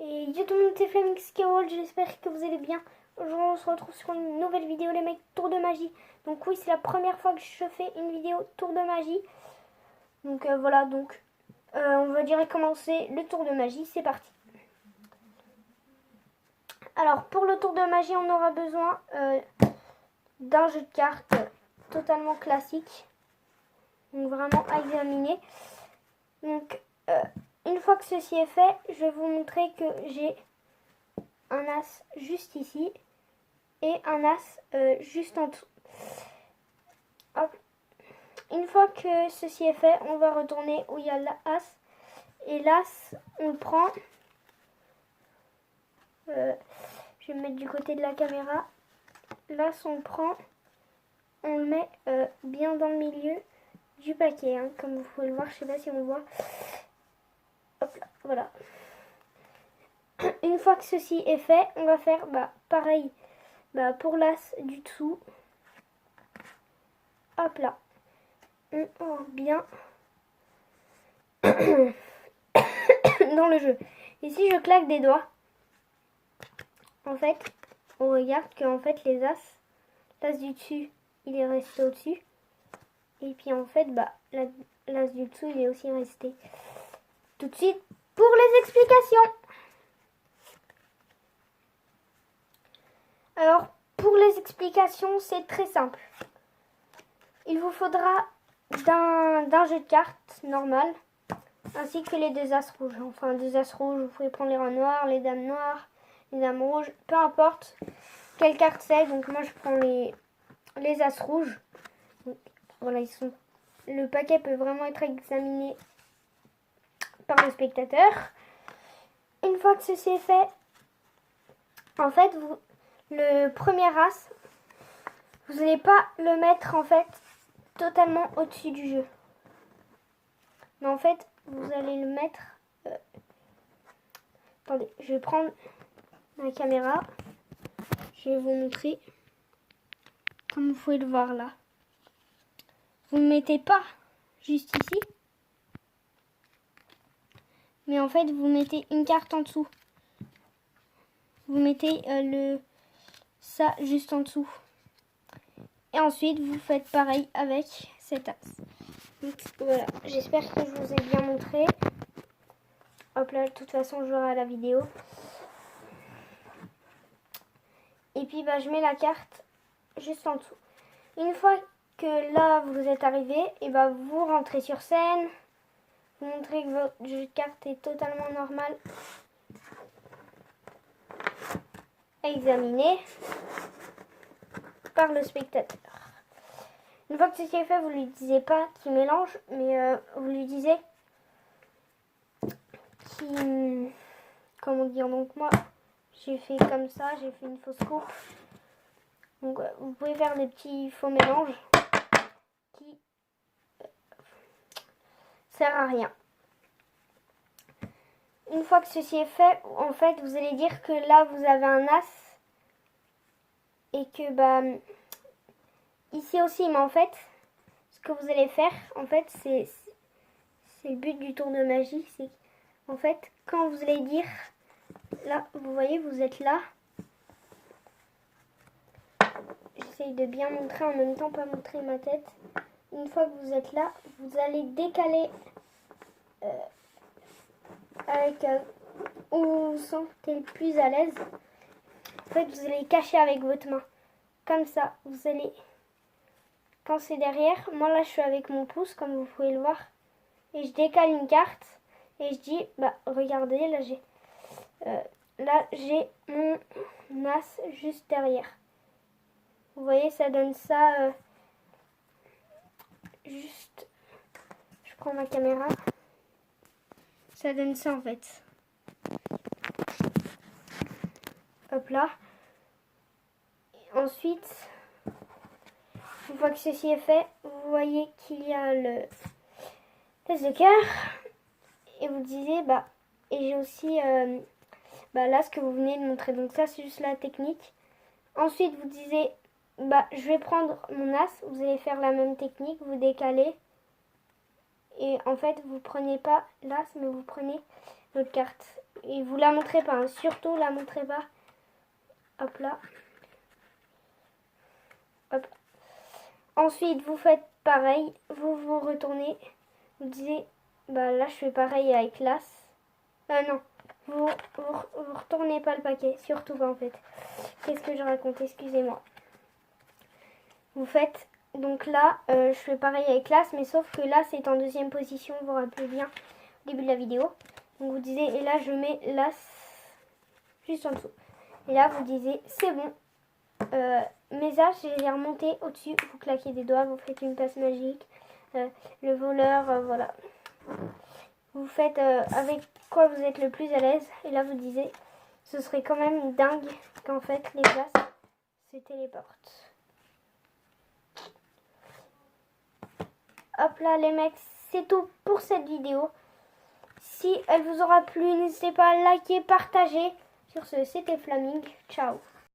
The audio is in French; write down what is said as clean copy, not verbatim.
Et yo tout le monde, c'est Flamix Carol, j'espère que vous allez bien. Aujourd'hui on se retrouve sur une nouvelle vidéo les mecs, tour de magie. Donc oui, c'est la première fois que je fais une vidéo tour de magie. Donc voilà, on va direct commencer le tour de magie, c'est parti. Alors pour le tour de magie, on aura besoin d'un jeu de cartes totalement classique. Donc vraiment à examiner. Donc une fois que ceci est fait, je vais vous montrer que j'ai un as juste ici et un as juste en dessous. Hop. Une fois que ceci est fait, on va retourner où il y a l'as. Et l'as, on le prend. Je vais me mettre du côté de la caméra. L'as, on le prend. On le met bien dans le milieu du paquet. Hein, comme vous pouvez le voir, je sais pas si on voit. Hop là, voilà. Une fois que ceci est fait, on va faire pareil pour l'as du dessous. Hop là. On rentre bien dans le jeu. Et si je claque des doigts, en fait, on regarde que en fait les as, l'as du dessus, il est resté au-dessus. Et puis en fait, l'as du dessous, il est aussi resté. Tout de suite, pour les explications. Alors, pour les explications, c'est très simple. Il vous faudra d'un jeu de cartes normal, ainsi que les deux as rouges. Enfin, deux as rouges, vous pouvez prendre les rois noirs, les dames noires, les dames rouges, peu importe quelle carte c'est. Donc moi, je prends les as rouges. Donc, voilà, le paquet peut vraiment être examiné par le spectateur. Une fois que ceci est fait, en fait, le premier as, vous n'allez pas le mettre en fait totalement au-dessus du jeu. Mais en fait, vous allez le mettre... Attendez, je vais prendre ma caméra. Je vais vous montrer. Comme vous pouvez le voir là. Vous ne mettez pas juste ici. Mais en fait, vous mettez une carte en dessous. Vous mettez ça juste en dessous. Et ensuite, vous faites pareil avec cet as. Donc voilà, j'espère que je vous ai bien montré. Hop là, de toute façon, je verrai la vidéo. Et puis, je mets la carte juste en dessous. Une fois que là, vous êtes arrivé, et vous rentrez sur scène. Vous montrez que votre jeu de cartes est totalement normal à examiner par le spectateur. Une fois que ceci est fait, vous lui disiez pas qu'il mélange, mais vous lui disiez qu'il... Comment dire? Donc moi, j'ai fait comme ça, j'ai fait une fausse coupe. Donc vous pouvez faire des petits faux mélanges qui servent à rien. Une fois que ceci est fait, en fait, vous allez dire que là, vous avez un as et que ici aussi, mais en fait, ce que vous allez faire, en fait, c'est le but du tour de magie, c'est en fait, quand vous allez dire, là, vous voyez, vous êtes là. J'essaye de bien montrer en même temps, pas montrer ma tête. Une fois que vous êtes là, vous allez décaler avec où vous vous sentez le plus à l'aise. En fait, vous allez cacher avec votre main. Comme ça, vous allez... Quand c'est derrière, moi là, je suis avec mon pouce, comme vous pouvez le voir. Et je décale une carte. Et je dis, regardez, là, j'ai mon as juste derrière. Vous voyez, ça donne ça juste... Je prends ma caméra. Ça donne ça, en fait. Hop là. Et ensuite, une fois que ceci est fait, vous voyez qu'il y a le test de cœur. Et vous disiez, et j'ai aussi là ce que vous venez de montrer. Donc ça, c'est juste la technique. Ensuite, vous disiez, je vais prendre mon as. Vous allez faire la même technique, vous décalez. Et en fait, vous prenez pas l'as, mais vous prenez l'autre carte. Et vous la montrez pas, hein. Surtout la montrez pas. Hop là. Hop. Ensuite, vous faites pareil. Vous vous retournez. Vous disiez, bah là je fais pareil avec l'as. Non, vous retournez pas le paquet. Surtout pas en fait. Qu'est-ce que je raconte? Excusez-moi. Vous faites, donc là, je fais pareil avec l'as, mais sauf que là c'est en deuxième position. Vous vous rappelez bien au début de la vidéo. Donc vous disiez, et là je mets l'as juste en dessous. Et là vous disiez, c'est bon. Mes as, je les ai remontés au-dessus. Vous claquez des doigts, vous faites une passe magique. Le voleur, voilà. Vous faites avec quoi vous êtes le plus à l'aise. Et là vous disiez, ce serait quand même dingue qu'en fait les as se téléportent. Hop là les mecs, c'est tout pour cette vidéo. Si elle vous aura plu, n'hésitez pas à liker, partager. Sur ce, c'était Flaming. Ciao.